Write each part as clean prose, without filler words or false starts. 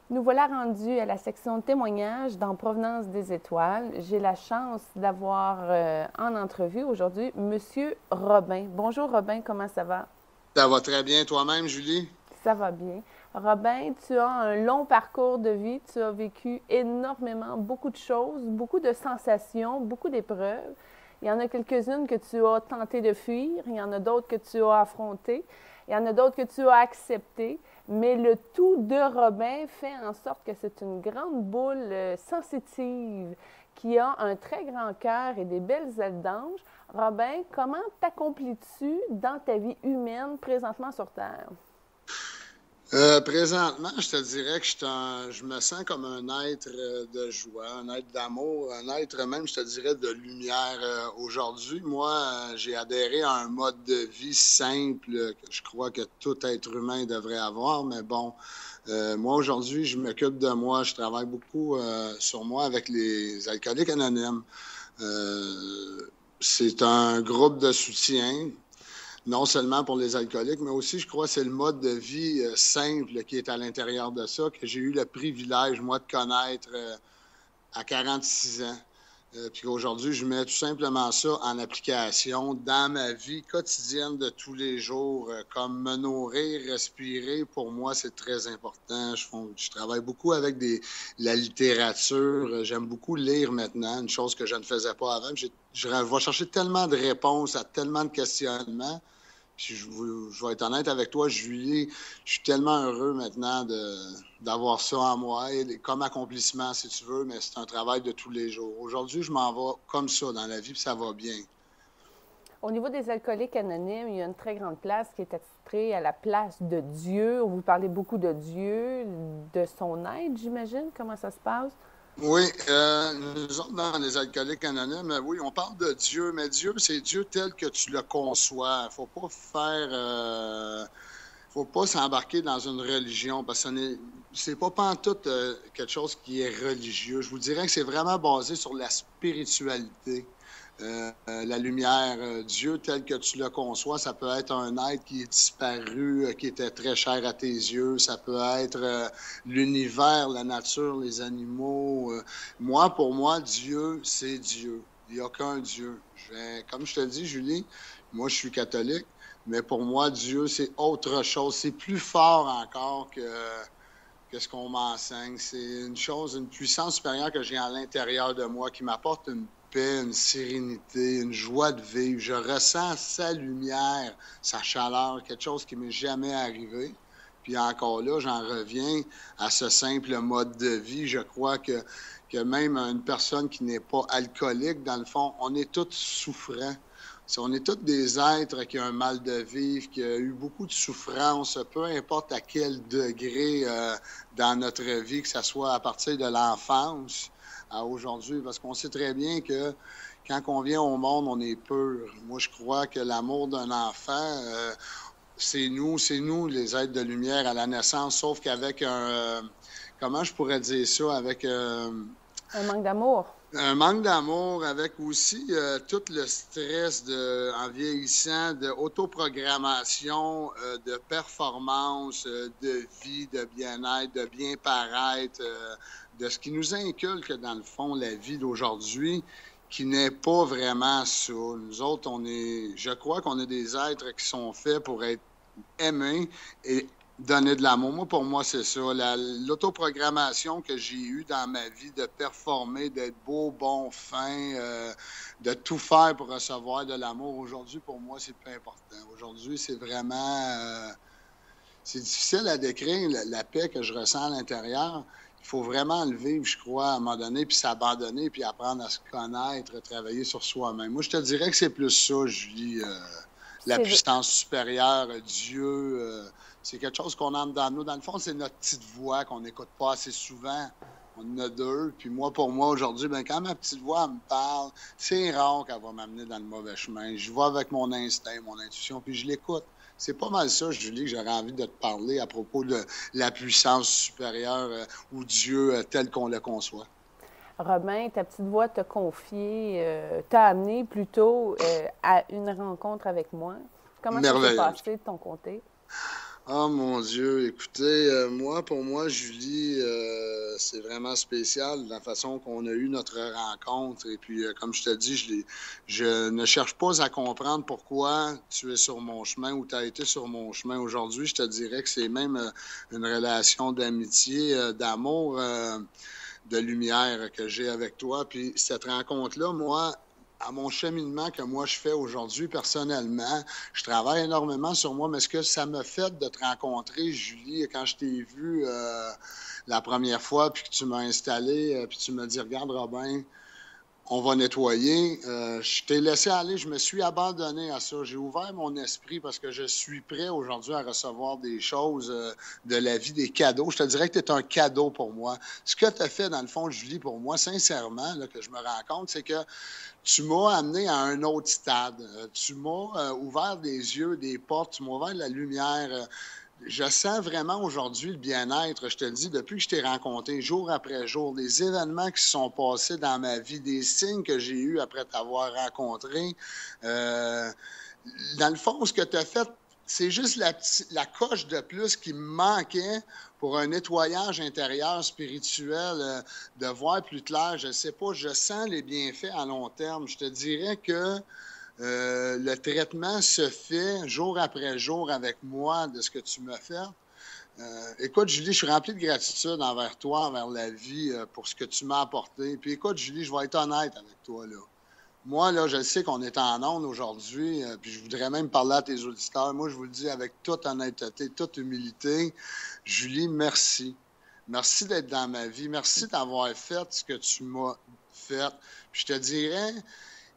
Nous voilà rendus à la section témoignages dans Provenance des étoiles. J'ai la chance d'avoir en entrevue aujourd'hui Monsieur Robin. Bonjour Robin, comment ça va? Ça va très bien toi-même, Julie? Ça va bien. Robin, tu as un long parcours de vie, tu as vécu énormément, beaucoup de choses, beaucoup de sensations, beaucoup d'épreuves. Il y en a quelques-unes que tu as tenté de fuir, il y en a d'autres que tu as affrontées, il y en a d'autres que tu as acceptées, mais le tout de Robin fait en sorte que c'est une grande boule sensitive qui a un très grand cœur et des belles ailes d'ange. Robin, comment t'accomplis-tu dans ta vie humaine présentement sur Terre? Présentement, je te dirais que je me sens comme un être de joie, un être d'amour, un être même, je te dirais, de lumière. Aujourd'hui, moi, j'ai adhéré à un mode de vie simple que je crois que tout être humain devrait avoir. Mais bon, moi, aujourd'hui, je m'occupe de moi. Je travaille beaucoup sur moi avec les alcooliques anonymes. C'est un groupe de soutien non seulement pour les alcooliques, mais aussi, je crois, c'est le mode de vie simple qui est à l'intérieur de ça, que j'ai eu le privilège, moi, de connaître à 46 ans. Puis aujourd'hui, je mets tout simplement ça en application dans ma vie quotidienne de tous les jours, comme me nourrir, respirer. Pour moi, c'est très important. Je travaille beaucoup avec la littérature. J'aime beaucoup lire maintenant, une chose que je ne faisais pas avant. Je vais chercher tellement de réponses à tellement de questionnements. Puis je vais être honnête avec toi, Julie, je suis tellement heureux maintenant d'avoir ça en moi, comme accomplissement, si tu veux, mais c'est un travail de tous les jours. Aujourd'hui, je m'en vais comme ça dans la vie, puis ça va bien. Au niveau des alcooliques anonymes, il y a une très grande place qui est attitrée à la place de Dieu. Vous parlez beaucoup de Dieu, de son aide, j'imagine. Comment ça se passe? Oui, nous autres, dans les alcooliques anonymes, oui, on parle de Dieu, mais Dieu, c'est Dieu tel que tu le conçois. Faut pas s'embarquer dans une religion parce que c'est pas pantoute quelque chose qui est religieux. Je vous dirais que c'est vraiment basé sur la spiritualité. La lumière, Dieu tel que tu le conçois, ça peut être un être qui est disparu, qui était très cher à tes yeux, ça peut être l'univers, la nature, les animaux. Moi, pour moi, Dieu, c'est Dieu. Il n'y a qu'un Dieu. Comme je te dis, Julie, moi, je suis catholique, mais pour moi, Dieu, c'est autre chose. C'est plus fort encore que ce qu'on m'enseigne. C'est une chose, une puissance supérieure que j'ai à l'intérieur de moi qui m'apporte une paix, une sérénité, une joie de vivre. Je ressens sa lumière, sa chaleur, quelque chose qui m'est jamais arrivé. Puis encore là, j'en reviens à ce simple mode de vie. Je crois que même une personne qui n'est pas alcoolique, dans le fond, on est tous souffrants. On est tous des êtres qui ont un mal de vivre, qui ont eu beaucoup de souffrance, peu importe à quel degré dans notre vie, que ce soit à partir de l'enfance à aujourd'hui, parce qu'on sait très bien que quand on vient au monde, on est pur. Moi, je crois que l'amour d'un enfant, c'est nous, les êtres de lumière à la naissance, sauf qu'avec comment je pourrais dire ça, avec Un manque d'amour. un manque d'amour, avec aussi tout le stress en vieillissant, de autoprogrammation, de performance, de vie, de bien-être, de bien paraître, de ce qui nous inculque, dans le fond, la vie d'aujourd'hui, qui n'est pas vraiment ça. Nous autres, je crois qu'on est des êtres qui sont faits pour être aimés et donner de l'amour. Moi, pour moi, c'est ça. L'autoprogrammation que j'ai eue dans ma vie de performer, d'être beau, bon, fin, de tout faire pour recevoir de l'amour. Aujourd'hui, pour moi, c'est peu important. Aujourd'hui, c'est vraiment... c'est difficile à décrire, la paix que je ressens à l'intérieur. Il faut vraiment le vivre, je crois, à un moment donné, puis s'abandonner, puis apprendre à se connaître, travailler sur soi-même. Moi, je te dirais que c'est plus ça, Julie. La C'est puissance supérieure, Dieu, c'est quelque chose qu'on a dans nous. Dans le fond, c'est notre petite voix qu'on n'écoute pas assez souvent. On en a deux. Puis moi, pour moi, aujourd'hui, ben, quand ma petite voix me parle, c'est rare qu'elle va m'amener dans le mauvais chemin. Je vais avec mon instinct, mon intuition, puis je l'écoute. C'est pas mal ça, Julie, que j'aurais envie de te parler à propos de la puissance supérieure ou Dieu tel qu'on le conçoit. Robin, ta petite voix t'a confié, t'a amené plutôt à une rencontre avec moi. Comment ça s'est Merveilleuse. passé de ton côté? Oh mon Dieu, écoutez, pour moi, Julie, c'est vraiment spécial la façon qu'on a eu notre rencontre. Et puis, comme je te dis, je ne cherche pas à comprendre pourquoi tu es sur mon chemin ou tu as été sur mon chemin aujourd'hui. Je te dirais que c'est même une relation d'amitié, d'amour, de lumière que j'ai avec toi. Puis, cette rencontre-là, moi, à mon cheminement que moi je fais aujourd'hui personnellement, je travaille énormément sur moi, mais ce que ça m'a fait de te rencontrer, Julie, quand je t'ai vu la première fois, puis que tu m'as installé, puis tu m'as dit, regarde Robin, on va nettoyer. Je t'ai laissé aller, je me suis abandonné à ça. J'ai ouvert mon esprit parce que je suis prêt aujourd'hui à recevoir des choses de la vie, des cadeaux. Je te dirais que tu es un cadeau pour moi. Ce que tu as fait, dans le fond, Julie, pour moi, sincèrement, là, que je me rends compte, c'est que tu m'as amené à un autre stade. Tu m'as ouvert des yeux, des portes, tu m'as ouvert de la lumière. Je sens vraiment aujourd'hui le bien-être, je te le dis, depuis que je t'ai rencontré, jour après jour, des événements qui se sont passés dans ma vie, des signes que j'ai eus après t'avoir rencontré. Euh, Dans le fond, ce que tu as fait, c'est juste la coche de plus qui me manquait pour un nettoyage intérieur spirituel, de voir plus clair. Je ne sais pas, je sens les bienfaits à long terme. Je te dirais que le traitement se fait jour après jour avec moi de ce que tu m'as fait. Écoute, Julie, je suis rempli de gratitude envers toi, envers la vie, pour ce que tu m'as apporté. Puis écoute, Julie, je vais être honnête avec toi, là. Moi, là, je sais qu'on est en onde aujourd'hui, puis je voudrais même parler à tes auditeurs. Moi, je vous le dis avec toute honnêteté, toute humilité. Julie, merci. Merci d'être dans ma vie. Merci d'avoir fait ce que tu m'as fait. Puis je te dirais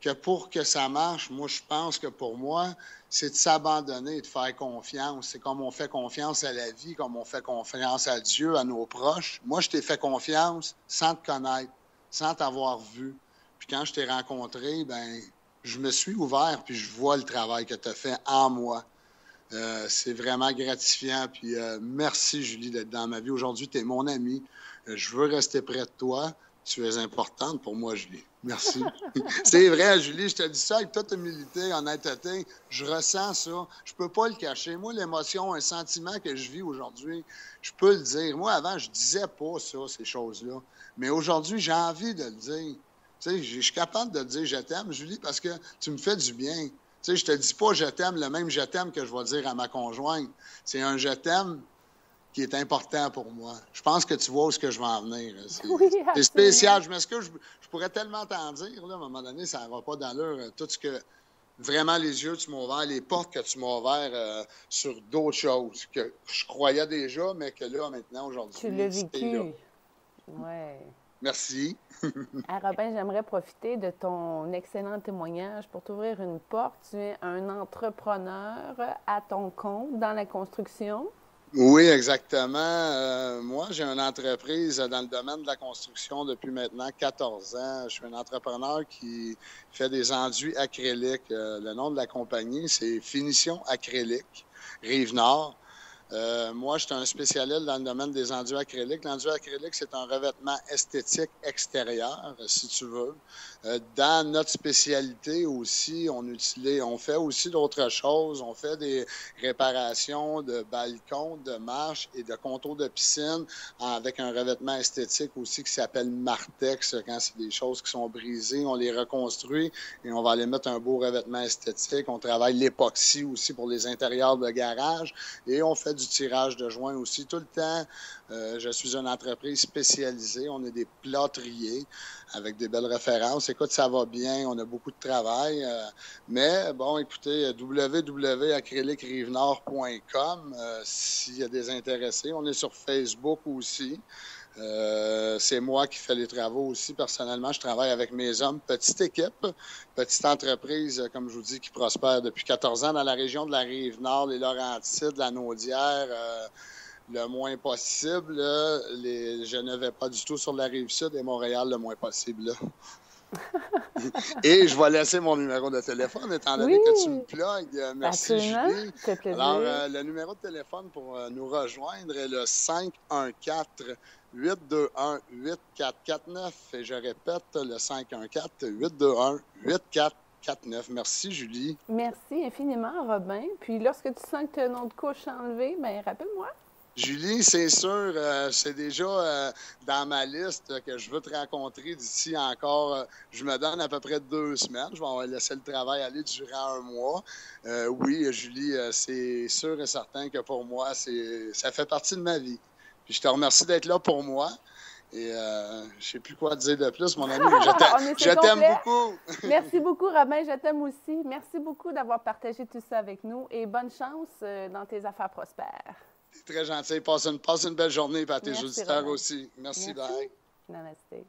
que pour que ça marche, moi, je pense que pour moi, c'est de s'abandonner et de faire confiance. C'est comme on fait confiance à la vie, comme on fait confiance à Dieu, à nos proches. Moi, je t'ai fait confiance sans te connaître, sans t'avoir vu. Puis quand je t'ai rencontré, ben, je me suis ouvert, puis je vois le travail que tu as fait en moi. C'est vraiment gratifiant. Puis merci, Julie, d'être dans ma vie. Aujourd'hui, tu es mon amie. Je veux rester près de toi. Tu es importante pour moi, Julie. Merci. C'est vrai, Julie, je te dis ça avec toute humilité, honnêteté. Je ressens ça. Je peux pas le cacher. Moi, l'émotion, un sentiment que je vis aujourd'hui, je peux le dire. Moi, avant, je disais pas ça, ces choses-là. Mais aujourd'hui, j'ai envie de le dire. Tu sais, je suis capable de te dire je t'aime, Julie, parce que tu me fais du bien. Tu sais, je te dis pas je t'aime, le même je t'aime que je vais dire à ma conjointe. C'est un je t'aime qui est important pour moi. Je pense que tu vois où est-ce que je vais en venir. Oui, C'est spécial. Je m'excuse, je pourrais tellement t'en dire, là, à un moment donné, ça ne va pas d'allure. Tout ce que vraiment les yeux tu m'as ouverts, les portes que tu m'as ouvertes sur d'autres choses que je croyais déjà, mais que là, maintenant, tu l'as aujourd'hui, c'est là. vécu. Ouais. Merci. Ah, Robin, j'aimerais profiter de ton excellent témoignage pour t'ouvrir une porte. Tu es un entrepreneur à ton compte dans la construction. Oui, exactement. Moi, j'ai une entreprise dans le domaine de la construction depuis maintenant 14 ans. Je suis un entrepreneur qui fait des enduits acryliques. Le nom de la compagnie, c'est Finition Acrylique, Rive-Nord. Moi, je suis un spécialiste dans le domaine des enduits acryliques. L'enduit acrylique, c'est un revêtement esthétique extérieur, si tu veux. Dans notre spécialité aussi, on fait aussi d'autres choses. On fait des réparations de balcons, de marches et de contours de piscine avec un revêtement esthétique aussi qui s'appelle Martex. Quand c'est des choses qui sont brisées, on les reconstruit et on va aller mettre un beau revêtement esthétique. On travaille l'époxy aussi pour les intérieurs de garage et on fait du tirage de joints aussi. Tout le temps, je suis une entreprise spécialisée. On est des plâtriers avec des belles références. Écoute, ça va bien. On a beaucoup de travail. Mais bon, écoutez, www.acrylicrivenord.com s'il y a des intéressés. On est sur Facebook aussi. C'est moi qui fais les travaux aussi. Personnellement, je travaille avec mes hommes. Petite équipe, petite entreprise, comme je vous dis, qui prospère depuis 14 ans dans la région de la Rive-Nord, les Laurentides, la Naudière. Le moins possible. Je ne vais pas du tout sur la Rive-Sud et Montréal le moins possible. Là. Et je vais laisser mon numéro de téléphone, étant donné que tu me plugues. Merci, Absolument. Julie. C'est plaisir. Alors, le numéro de téléphone pour nous rejoindre est le 514-821-8449. Et je répète, le 514-821-8449. 4-9. Merci, Julie. Merci infiniment, Robin. Puis lorsque tu sens que tu as une autre couche enlevée, bien, rappelle-moi. Julie, c'est sûr, c'est déjà dans ma liste que je veux te rencontrer d'ici encore. Je me donne à peu près 2 semaines. Je vais laisser le travail aller durant 1 mois. Oui, Julie, c'est sûr et certain que pour moi, ça fait partie de ma vie. Puis je te remercie d'être là pour moi. Et je ne sais plus quoi te dire de plus, mon ami. Je t'aime beaucoup. Merci beaucoup, Robin. Je t'aime aussi. Merci beaucoup d'avoir partagé tout ça avec nous et bonne chance dans tes affaires prospères. C'est très gentil. Passe une belle journée à tes Merci, auditeurs Robin. aussi. Merci, bye. Namaste.